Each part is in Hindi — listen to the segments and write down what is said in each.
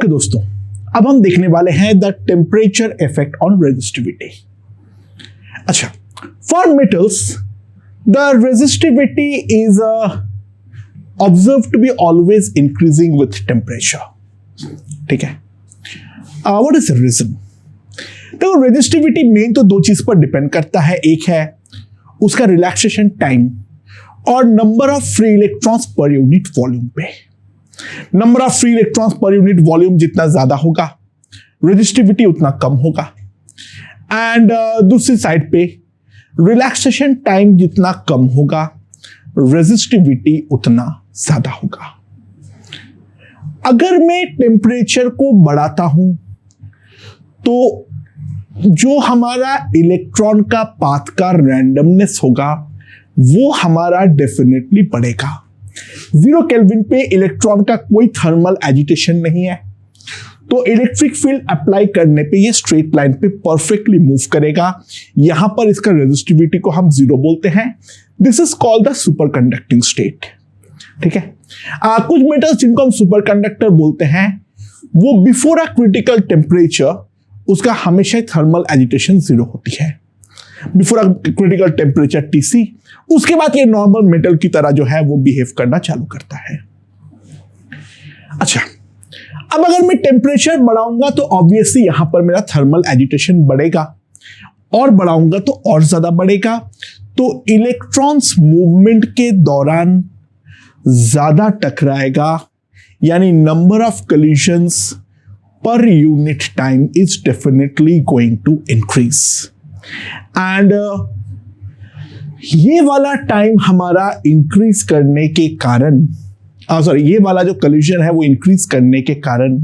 ओके दोस्तों, अब हम देखने वाले हैं the temperature effect on resistivity. अच्छा, for metals the resistivity is observe to be always increasing with temperature. ठीक है, व्हाट इज द रीजन? तो रेजिस्टिविटी मेन तो दो चीज पर डिपेंड करता है, एक है उसका रिलैक्सेशन टाइम और number of free electrons per unit volume पे। Number of free electrons per unit volume जितना ज्यादा होगा रेजिस्टिविटी उतना कम होगा, एंड दूसरी साइड पे रिलैक्सेशन टाइम जितना कम होगा रेजिस्टिविटी उतना ज्यादा होगा। अगर मैं टेम्परेचर को बढ़ाता हूं तो जो हमारा इलेक्ट्रॉन का पाथ का रैंडमनेस होगा वो हमारा डेफिनेटली बढ़ेगा। 0 केल्विन पे इलेक्ट्रॉन का कोई थर्मल एजिटेशन नहीं है, तो इलेक्ट्रिक फील्ड अप्लाई करने पे ये स्ट्रेट लाइन पे परफेक्टली मूव करेगा। यहां पर इसका रेजिस्टिविटी को हम 0 बोलते हैं। This is called the super conducting state. ठीक है, कुछ मेटल्स जिनको हम सुपर कंडक्टर बोलते हैं वो बिफोर अ क्रिटिकल टेम्परेचर उसका हमेशा थर्मल एजिटेशन 0 होती है, before a critical temperature TC। उसके बाद ये नॉर्मल मेटल की तरह जो है वो बिहेव करना चालू करता है। अच्छा, अब अगर मैं टेम्परेचर बढ़ाऊंगा तो ऑब्वियसली यहां पर मेरा थर्मल एजिटेशन बढ़ेगा, और बढ़ाऊंगा तो और ज्यादा बढ़ेगा। तो इलेक्ट्रॉन्स मूवमेंट के दौरान ज्यादा टकराएगा, यानी number of collisions per unit time is definitely going to increase, and ये वाला टाइम हमारा इंक्रीज करने के कारण, ये वाला जो कोलिजन है वो इंक्रीज करने के कारण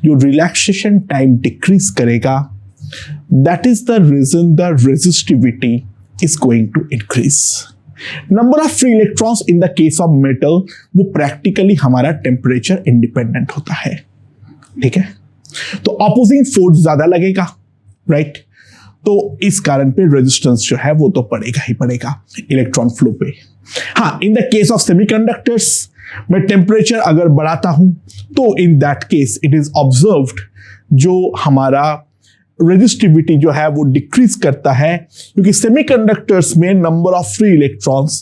जो रिलैक्सेशन टाइम डिक्रीज करेगा, that is the reason the resistivity is going to increase. Number of free electrons in the case of metal वो प्रैक्टिकली हमारा टेम्परेचर इंडिपेंडेंट होता है। ठीक है, तो ऑपोजिंग फोर्स ज्यादा लगेगा, राइट? तो इस कारण पे रेजिस्टेंस जो है वो तो पड़ेगा ही पड़ेगा इलेक्ट्रॉन फ्लो पे। हाँ, इन द केस ऑफ सेमीकंडक्टर्स मैं टेम्परेचर अगर बढ़ाता हूं तो in that case it is observed जो हमारा रेजिस्टिविटी जो है वो डिक्रीज करता है, क्योंकि सेमीकंडक्टर्स में number of free electrons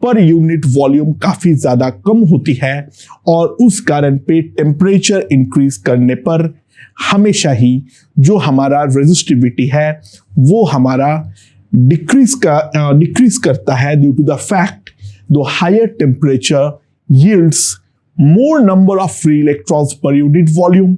per unit volume काफी ज्यादा कम होती है, और उस कारण पे टेम्परेचर इंक्रीज करने पर हमेशा ही जो हमारा रेजिस्टिविटी है वो हमारा डिक्रीज करता है due to the fact the higher temperature yields more number of free electrons per unit volume,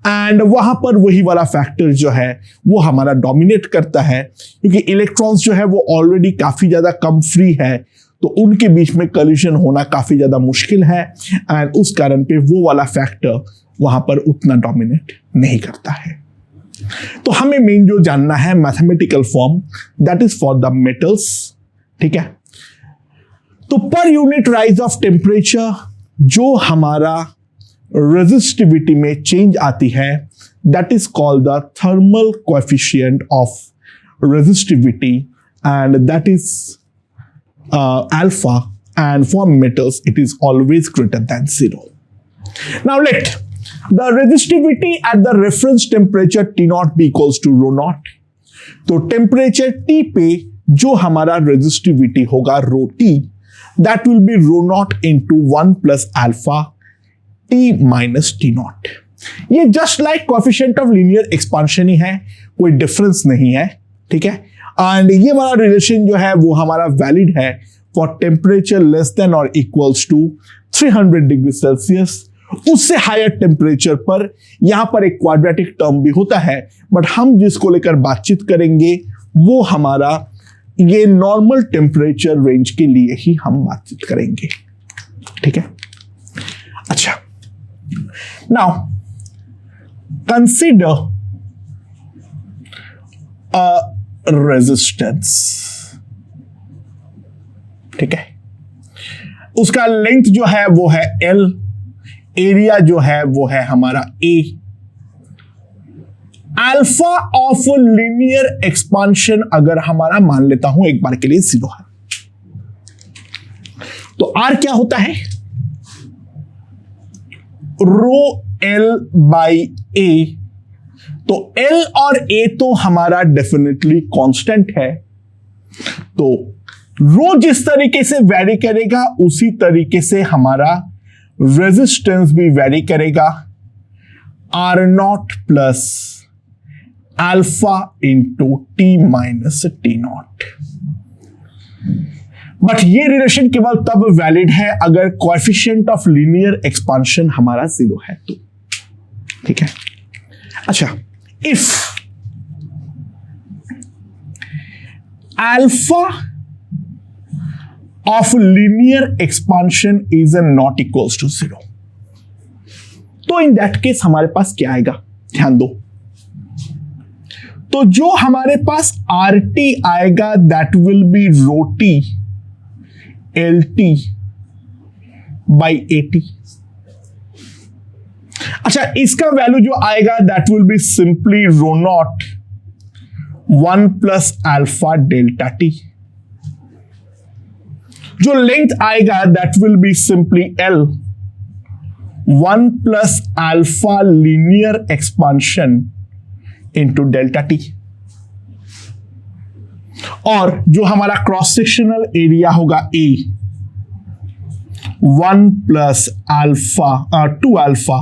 and वहां पर वही वाला फैक्टर जो है वो हमारा डोमिनेट करता है, क्योंकि इलेक्ट्रॉन्स जो है वो ऑलरेडी काफी ज्यादा कम फ्री है, तो उनके बीच में कोलिजन होना काफी ज्यादा मुश्किल है, एंड उस कारण पे वो वाला फैक्टर वहां पर उतना डोमिनेट नहीं करता है। तो हमें मेन जो जानना है mathematical form, that is for the metals. ठीक है, तो per unit rise of temperature जो हमारा रेजिस्टिविटी में चेंज आती है that is called the thermal coefficient of resistivity, and that is alpha, and for metals it is always greater than 0. Now let the resistivity at the reference temperature T0 be equals to rho naught. तो टेम्परेचर T पे जो हमारा रेजिस्टिविटी होगा रो T, that will be rho naught into 1 plus alpha T minus T0. ये just like coefficient of linear expansion ही है, कोई डिफरेंस नहीं है। ठीक है, एंड ये वाला रिलेशन जो है वो हमारा वैलिड है फॉर टेम्परेचर लेस देन और इक्वल्स टू 300 डिग्री सेल्सियस। उससे हायर टेम्परेचर पर यहां पर एक क्वाड्रेटिक टर्म भी होता है, बट हम जिसको लेकर बातचीत करेंगे वो हमारा ये नॉर्मल टेम्परेचर रेंज के लिए ही हम बातचीत करेंगे। ठीक है, अच्छा, नाउ कंसीडर रेजिस्टेंस। ठीक है, उसका लेंथ जो है वो है L, एरिया जो है वो है हमारा A, alpha of linear expansion अगर हमारा मान लेता हूं एक बार के लिए 0 है, तो R क्या होता है? रो L बाई A, तो L और A तो हमारा डेफिनेटली कांस्टेंट है, तो रो जिस तरीके से वेरी करेगा उसी तरीके से हमारा रेजिस्टेंस भी वेरी करेगा, R0 plus alpha into T minus T0। But ये रिलेशन केवल तब वैलिड है अगर कोएफिशिएंट ऑफ लीनियर एक्सपांशन हमारा 0 है तो। ठीक है, अच्छा, if alpha of linear expansion is not equals to 0, तो इन दैट केस हमारे पास क्या आएगा, ध्यान दो। तो जो हमारे पास RT आएगा that will be rho T LT by AT। अच्छा, इसका वैल्यू जो आएगा that will be simply rho naught 1 plus alpha delta T। जो लेंथ आएगा that will be simply L 1 plus alpha linear expansion into delta T। और जो हमारा क्रॉस सेक्शनल एरिया होगा A 1 plus alpha 2 alpha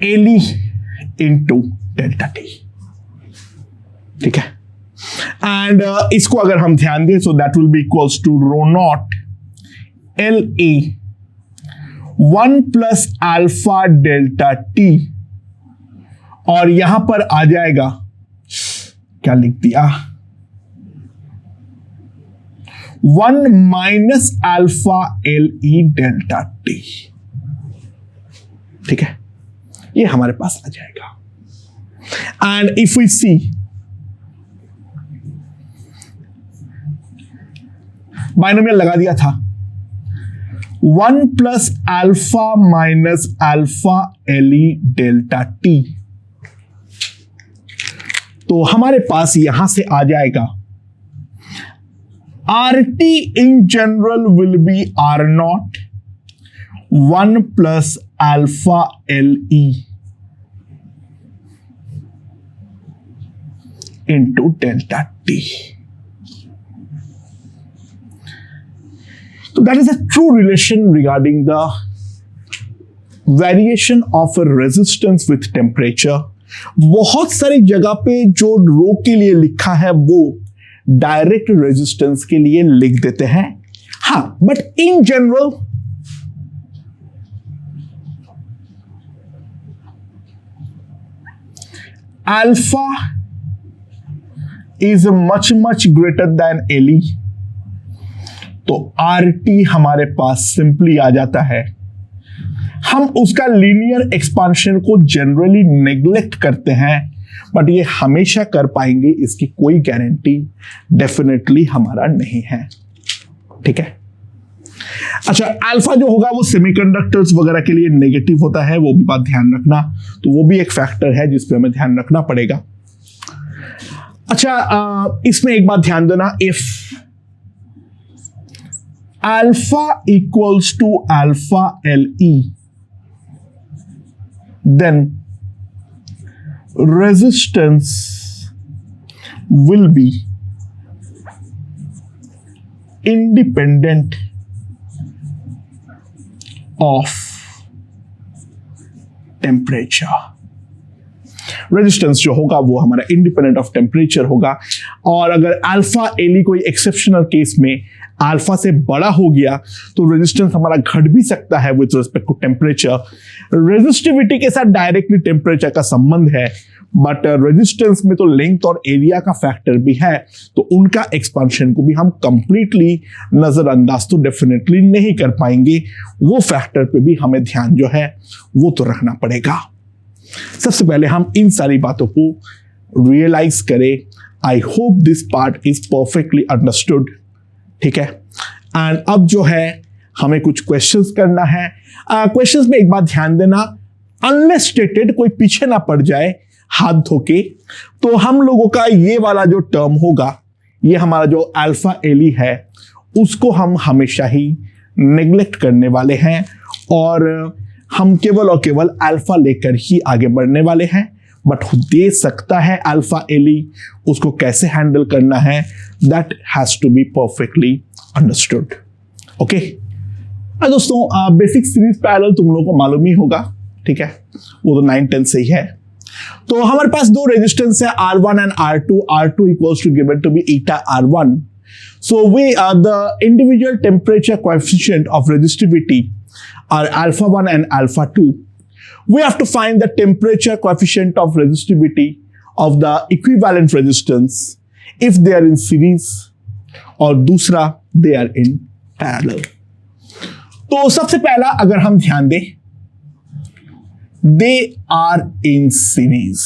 L E into delta T। ठीक है, एंड इसको अगर हम ध्यान दें so that will be equals to rho naught LA 1 plus alpha delta T, और यहां पर आ जाएगा, क्या लिख दिया, 1 minus alpha LE delta T। ठीक है, ये हमारे पास आ जाएगा। And if we see binomial लगा दिया था, 1 plus alpha minus alpha LE delta T, तो हमारे पास यहां से आ जाएगा RT in general will be R0 1 plus alpha LE into delta T। So that is a true relation regarding the variation of a resistance with temperature। बहुत सारी जगह पे जो रो के लिए लिखा है वो डायरेक्ट रेजिस्टेंस के लिए लिख देते हैं, हाँ, but in general alpha is much greater than LE, तो RT हमारे पास सिंपली आ जाता है। हम उसका लीनियर एक्सपांशन को जनरली नेग्लेक्ट करते हैं, बट ये हमेशा कर पाएंगे इसकी कोई गारंटी डेफिनेटली हमारा नहीं है। ठीक है, अच्छा, अल्फा जो होगा वो सेमीकंडक्टर्स वगैरह के लिए नेगेटिव होता है, वो भी बात ध्यान रखना, तो वो भी एक फैक्टर है जिस पे हमें ध्यान रखना पड़ेगा। अच्छा, इसमें एक बात ध्यान देना, if alpha equals to alpha LE, then resistance will be independent of temperature। Resistance जो होगा वो हमारा इंडिपेंडेंट ऑफ टेम्परेचर होगा, और अगर अल्फा LE कोई एक्सेप्शनल केस में अल्फा से बड़ा हो गया तो रेजिस्टेंस हमारा घट भी सकता है with respect to temperature. Resistivity के साथ डायरेक्टली टेम्परेचर का संबंध है, बट रेजिस्टेंस में तो लेंथ और एरिया का फैक्टर भी है, तो उनका एक्सपांशन को भी हम कंप्लीटली नजरअंदाज तो डेफिनेटली नहीं कर पाएंगे, वो फैक्टर पे भी हमें ध्यान जो है वो तो रखना पड़ेगा। सबसे पहले हम इन सारी बातों को रियलाइज करें। I hope this part is perfectly understood. ठीक है, एंड अब जो है हमें कुछ क्वेश्चंस करना है। क्वेश्चंस में एक बात ध्यान देना, अनलेस स्टेटेड कोई पीछे ना पड़ जाए हाथ धोके, तो हम लोगों का ये वाला जो टर्म होगा, ये हमारा जो अल्फा LE है, उसको हम हमेशा ही नेग्लेक्ट करने वाले हैं और हम केवल और केवल अल्फा लेकर ही आगे बढ़ने वाले हैं। बट दे सकता है अल्फा एली, उसको कैसे हैंडल करना है, that has to be perfectly understood. Okay दोस्तों, बेसिक सीरीज पैरेलल तुम लोगों को मालूम ही होगा, ठीक है, वो तो 9-10 से ही है। तो हमारे पास दो रेजिस्टेंस है R1 and R2, R2 equals to given to be eta R1। So the individual temperature coefficient of resistivity are alpha 1 and alpha 2. We have to find the temperature coefficient of resistivity of the equivalent resistance if they are in series और दूसरा they are in parallel. तो सबसे पहला अगर हम ध्यान दें, they are in series,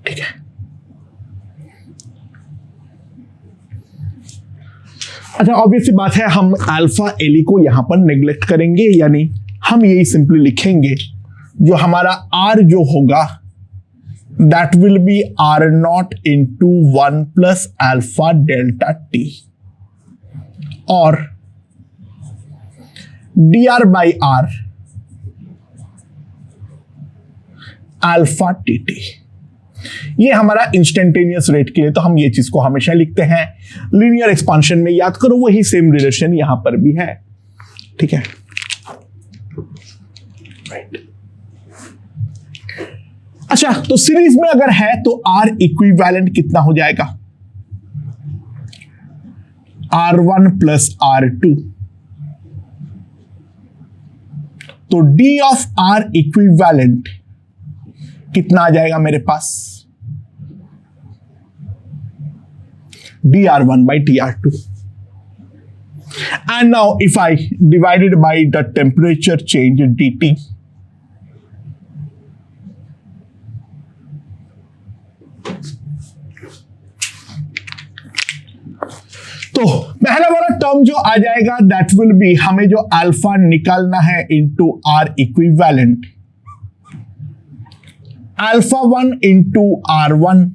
ठीक है। अच्छा, ऑब्वियसली बात है, हम अल्फा एली को यहां पर नेग्लेक्ट करेंगे, यानी हम यही सिंपली लिखेंगे जो हमारा आर जो होगा that will be R naught into 1 plus alpha delta T और d R by R alpha T T. ये हमारा इंस्टेंटेनियस रेट के लिए, तो हम ये चीज को हमेशा लिखते हैं लीनियर एक्सपांशन में, याद करो वही सेम रिलेशन यहां पर भी है, ठीक है, राइट। अच्छा, तो सीरीज में अगर है तो आर इक्विवेलेंट कितना हो जाएगा, R1 प्लस R2, तो D ऑफ R इक्विवेलेंट कितना आ जाएगा मेरे पास, dr1 by dr2, and now if I divide it by the temperature change dt, तो पहला वाला टर्म जो आ जाएगा दैट विल बी, हमें जो अल्फा निकालना है into R equivalent, alpha 1 into R1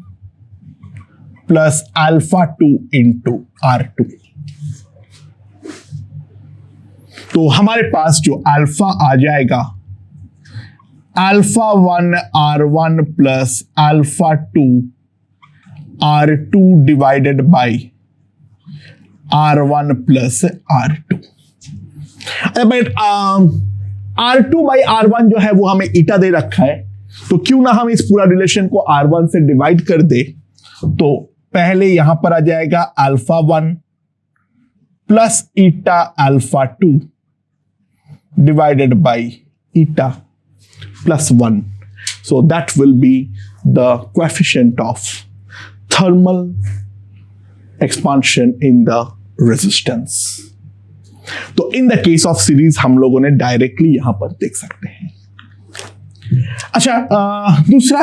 plus alpha 2 into R2। तो हमारे पास जो अल्फा आ जाएगा, alpha 1 R1 plus alpha 2 R2 divided by R1 plus R2। But R2 by R1 जो है वो हमें ईटा दे रखा है, तो क्यों ना हम इस पूरा रिलेशन को R1 से डिवाइड कर दे। तो पहले यहां पर आ जाएगा alpha 1 plus eta alpha 2 divided by eta plus 1, so that will be the coefficient of thermal expansion in the resistance. तो in the case of series हम लोगों ने डायरेक्टली यहां पर देख सकते हैं। अच्छा, दूसरा,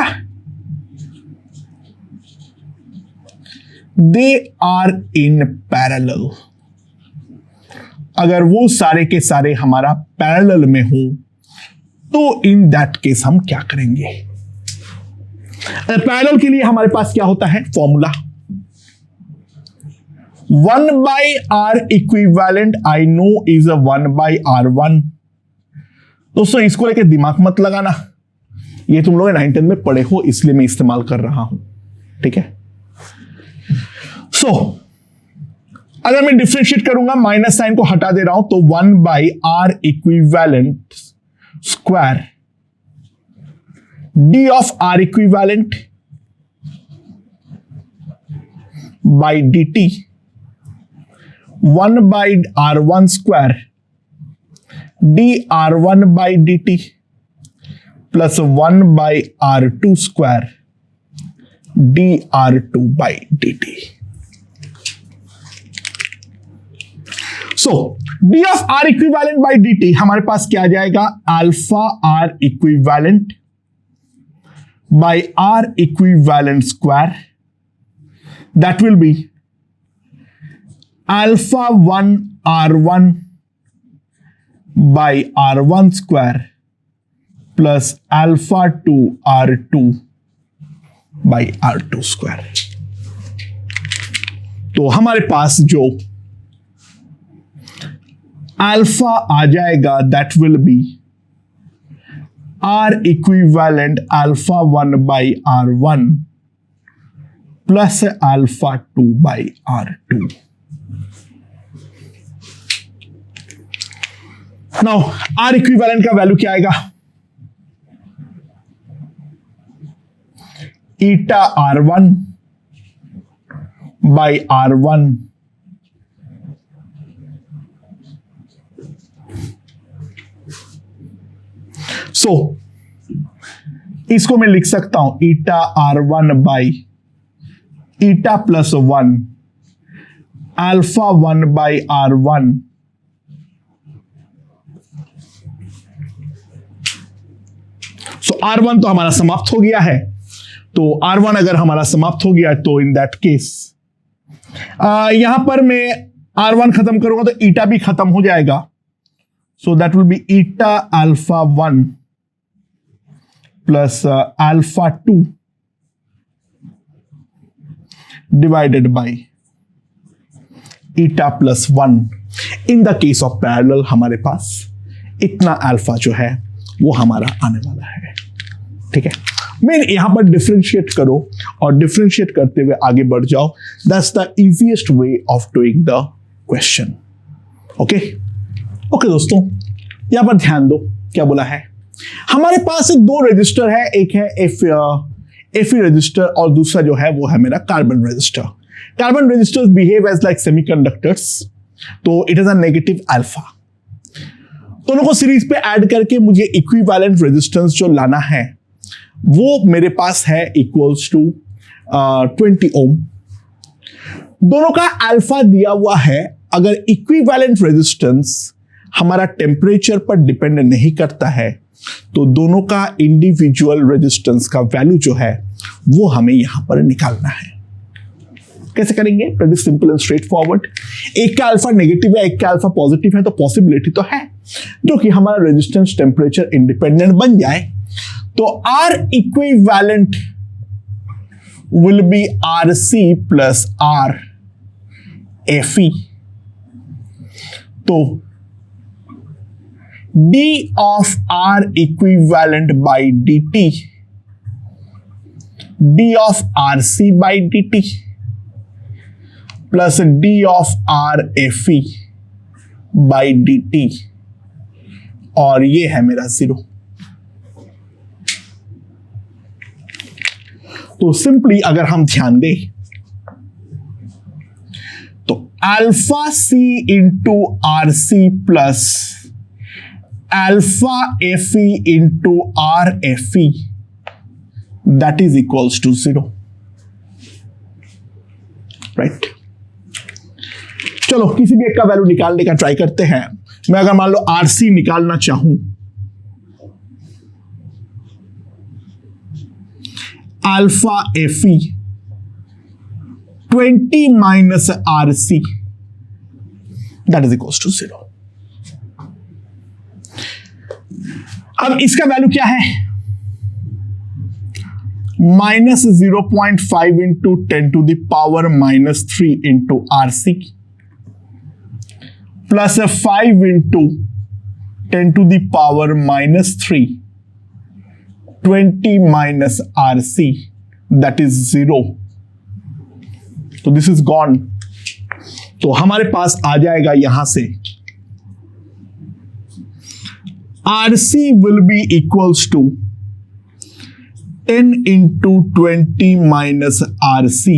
दे आर इन पैरेलल। अगर वो सारे के सारे हमारा पैरेलल में हो तो इन दैट केस हम क्या करेंगे। पैरेलल के लिए हमारे पास क्या होता है formula, 1 by R equivalent I know is a 1 by R1। दोस्तों इसको लेके दिमाग मत लगाना, ये तुम लोग 9-10 में पढ़े हो इसलिए मैं इस्तेमाल कर रहा हूं, ठीक है। सो अगर मैं डिफरेंशिएट करूंगा, माइनस साइन को हटा दे रहा हूं, तो 1 by R equivalent square d of R equivalent by d t 1 by R1 square dr1 by d t plus 1 by R2 square dr2 by d t. So d of r equivalent by d t हमारे पास क्या आ जाएगा, alpha r equivalent by r equivalent square, that will be alpha 1 R1 by R1 square plus alpha 2 R2 by R2 square। तो हमारे पास जो अल्फा आ जाएगा that will B R equivalent alpha 1 by R1 plus alpha 2 by R2. Now R equivalent का वैल्यू क्या आएगा? Eta R1 by R1 सो इसको मैं लिख सकता हूं ईटा R1 by eta plus 1 alpha 1 by R1 so R1 तो हमारा समाप्त हो गया है। तो R1 अगर हमारा समाप्त हो गया तो इन दैट केस यहां पर मैं R1 खत्म करूंगा तो ईटा भी खत्म हो जाएगा। So that will B eta alpha 1 plus alpha 2 divided by eta plus 1. In the case of parallel हमारे पास इतना अल्फा जो है वो हमारा आने वाला है। ठीक है, मैं यहां पर डिफरेंशिएट करो और डिफरेंशिएट करते हुए आगे बढ़ जाओ। That's the easiest way of doing the question. Okay दोस्तों, यहां पर ध्यान दो क्या बोला है। हमारे पास दो रजिस्टर है, एक है एफई रजिस्टर और दूसरा जो है वो है मेरा carbon resistor. Carbon resistors behave as like semiconductors, तो it is a negative alpha. दोनों को सीरीज पे ऐड करके मुझे इक्विवेलेंट रेजिस्टेंस जो लाना है वो मेरे पास है इक्वल्स टू 20 ओम। दोनों का अल्फा दिया हुआ है। अगर इक्विवेलेंट रेजिस्टेंस हमारा टेम्परेचर पर डिपेंड नहीं करता है तो दोनों का इंडिविजुअल रेजिस्टेंस का वैल्यू जो है वो हमें यहां पर निकालना है। कैसे करेंगे? Pretty simple and straight forward. एक का अल्फा नेगेटिव है, एक का अल्फा पॉजिटिव है, तो पॉसिबिलिटी तो है जो कि हमारा रेजिस्टेंस टेम्परेचर इंडिपेंडेंट बन जाए। तो R equivalent will be R C plus R F E. तो d of R equivalent by dt, d of RC by dt plus d of R FE by dt, और ये है मेरा 0। तो सिंपली अगर हम ध्यान दें तो alpha C into R C plus alpha Fe into RFE that is equals to 0, right? चलो किसी भी एक का वैल्यू निकालने का ट्राई करते हैं। मैं अगर मान लो RC निकालना चाहूं, alpha Fe 20 minus RC that is equals to 0। अब इसका वैल्यू क्या है? -0.5 into 10 to the power -3 into RC plus 5 into 10 to the power -3 20 minus RC that is 0। तो दिस इज गॉन। तो हमारे पास आ जाएगा यहां से RC will be equals to 10 into 20 minus RC,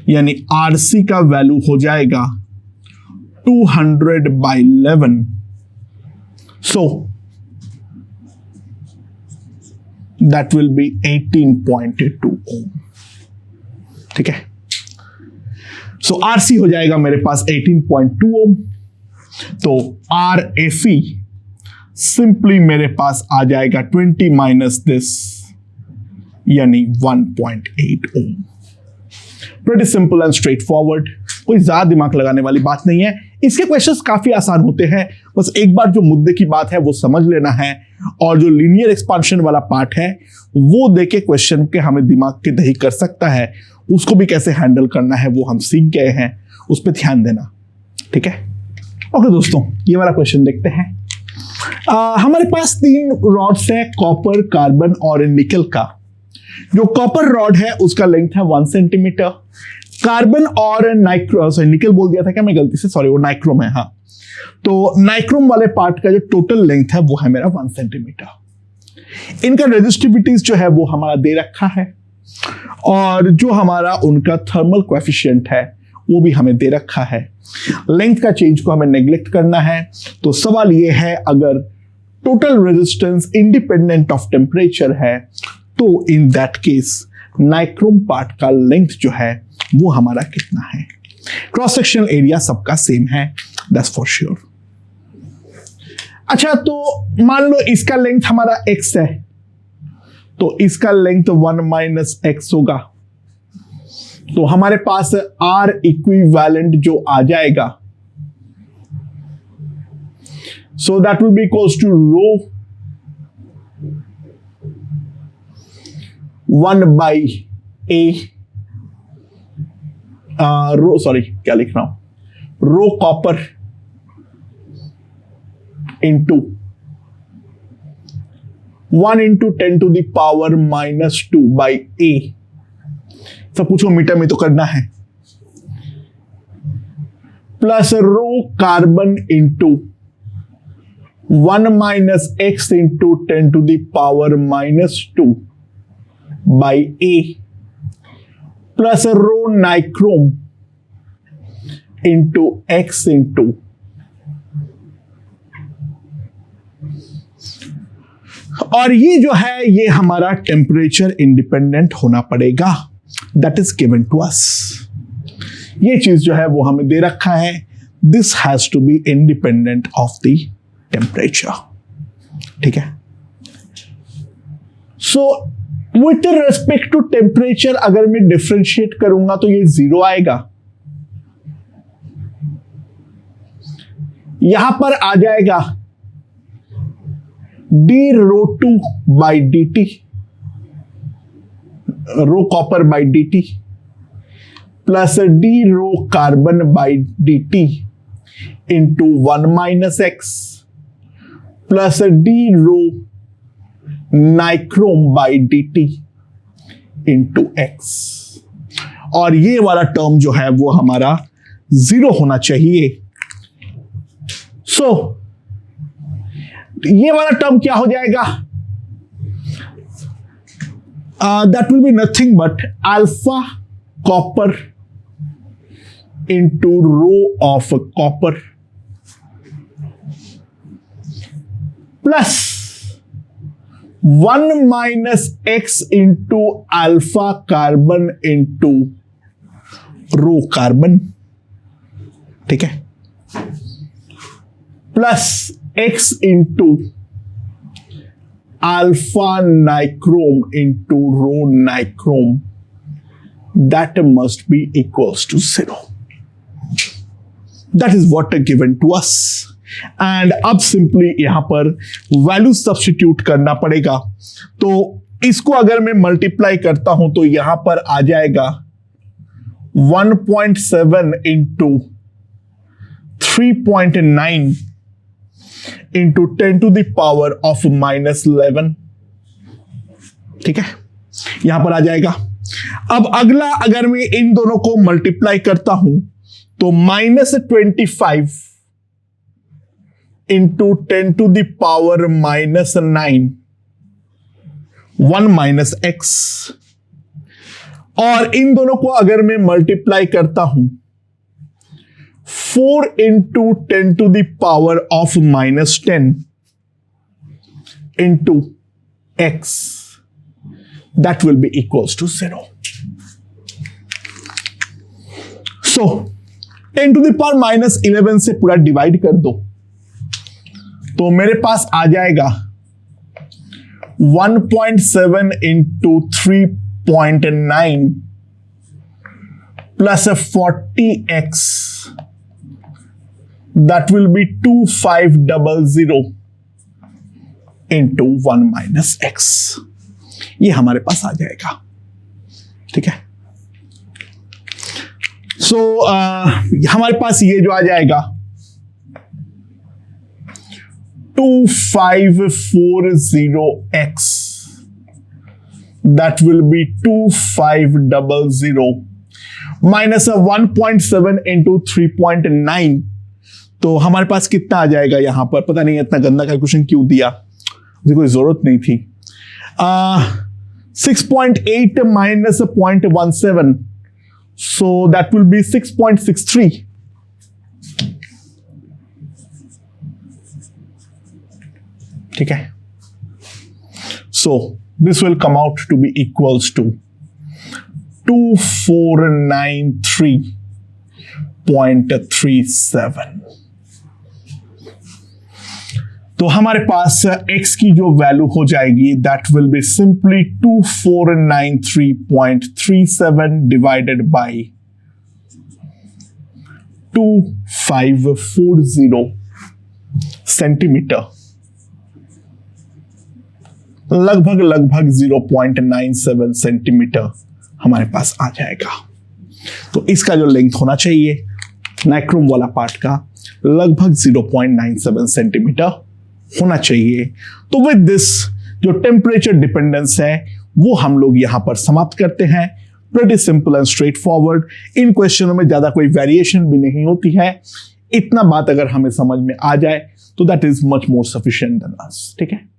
यानी RC का वैल्यू हो जाएगा 200 by 11। So that will be 18.2 ohm। ठीक है, so RC हो जाएगा मेरे पास 18.2 ohm। तो RFE सिंपली मेरे पास आ जाएगा 20 माइनस दिस यानी 1.8 ohm. Pretty simple and straightforward, कोई ज्यादा दिमाग लगाने वाली बात नहीं है। इसके क्वेश्चंस काफी आसान होते हैं, बस एक बार जो मुद्दे की बात है वो समझ लेना है और जो लीनियर एक्सपांशन वाला पार्ट है वो देके क्वेश्चन के हमें दिमाग के दही कर सकता है उसको भी कैसे हैंडल करना है वो हम सीख गए हैं, उस पर ध्यान देना। ठीक है, ओके दोस्तों, ये वाला क्वेश्चन देखते हैं। हमारे पास 3 रॉड्स है, कॉपर, कार्बन और निकल का। जो कॉपर रॉड है उसका लेंथ है 1 सेंटीमीटर। कार्बन और निकल बोल दिया था क्या मैं गलती से, सॉरी, वो नाइक्रोम है। हाँ, तो नाइक्रोम वाले पार्ट का जो टोटल लेंथ है वो है मेरा 1 सेंटीमीटर। इनका रेजिस्टिविटीज जो है वो हमारा दे रखा है, और जो हमारा उनका थर्मल कोएफिशिएंट है वो भी हमें दे रखा है। लेंथ का चेंज को हमें नेग्लेक्ट करना है, तो सवाल ये है अगर total resistance independent of temperature है तो in that case nichrome part का लेंथ जो है वो हमारा कितना है। क्रॉस सेक्शनल एरिया सबका सेम है, दैट्स फॉर श्योर। अच्छा, तो मान लो इसका लेंथ हमारा x है, तो इसका लेंथ 1 - x होगा, तो हमारे पास R इक्विवेलेंट जो आ जाएगा, so that will be equals to rho 1/a rho, sorry क्या लिख रहा हूं, rho copper into 1 × 10⁻⁻² by a। सब कुछ मीटर में तो करना है, plus rho carbon into 1 - x × 10⁻⁻² by a, plus rho nichrome into x into और ये जो है ये हमारा टेम्परेचर इंडिपेंडेंट होना पड़ेगा, that is given to us. ये चीज जो है वो हमें दे रखा है, this has to be independent of the temperature. ठीक है, so with respect to temperature अगर मैं डिफरेंशिएट करूंगा तो ये 0 आएगा। यहां पर आ जाएगा d/2/dt, rho copper by dt, plus d/रो carbon by dt into 1 - x, plus d/रो nichrome by dt into x। और ये वाला टर्म जो है वो हमारा 0 होना चाहिए। सो ये वाला टर्म क्या हो जाएगा, that will be nothing but alpha copper into rho of copper plus 1 - x into alpha carbon into rho carbon. ठीक है, plus x into alpha nichrome into rho nichrome, that must be equals to 0। That is what given to us. And अब सिंपली यहां पर वैल्यू सब्स्टिट्यूट करना पड़ेगा। तो इसको अगर मैं मल्टीप्लाई करता हूं तो यहां पर आ जाएगा 1.7 इंटू 3.9 इंटू 10⁻⁻11। ठीक है, यहां पर आ जाएगा। अब अगला अगर मैं इन दोनों को मल्टीप्लाई करता हूं तो -25 इंटू 10⁻⁻9 1 - x, और इन दोनों को अगर मैं मल्टीप्लाई करता हूं 4 into 10⁻⁻10 into x, that will be equals to 0. So 10⁻⁻11 से पूरा डिवाइड कर दो तो मेरे पास आ जाएगा 1.7 into 3.9 plus 40x, that will be 2500 into 1 - x। ये हमारे पास आ जाएगा। ठीक है, सो हमारे पास ये जो आ जाएगा 2540x, that will be 2500 minus 1.7 into 3.9, तो हमारे पास कितना आ जाएगा यहां पर? पता नहीं इतना गंदा कैलकुलेशन क्यों दिया, मुझे कोई जरूरत नहीं थी। 6.8 minus 0.17, so that will be 6.63. ठीक है, so this will come out to be equals to 2493.37. तो हमारे पास x की जो वैल्यू हो जाएगी that will be simply 2493.37 divided by 2540 centimetre, लगभग 0.97 सेंटीमीटर हमारे पास आ जाएगा। तो इसका जो लेंथ होना चाहिए नाइक्रोम वाला पार्ट का लगभग 0.97 सेंटीमीटर होना चाहिए। तो विद दिस जो टेम्परेचर डिपेंडेंस है वो हम लोग यहां पर समाप्त करते हैं। Pretty simple and straightforward, इन क्वेश्चनों में ज्यादा कोई वेरिएशन भी नहीं होती है। इतना बात अगर हमें समझ में आ जाए तो that is much more sufficient than us. ठीक है।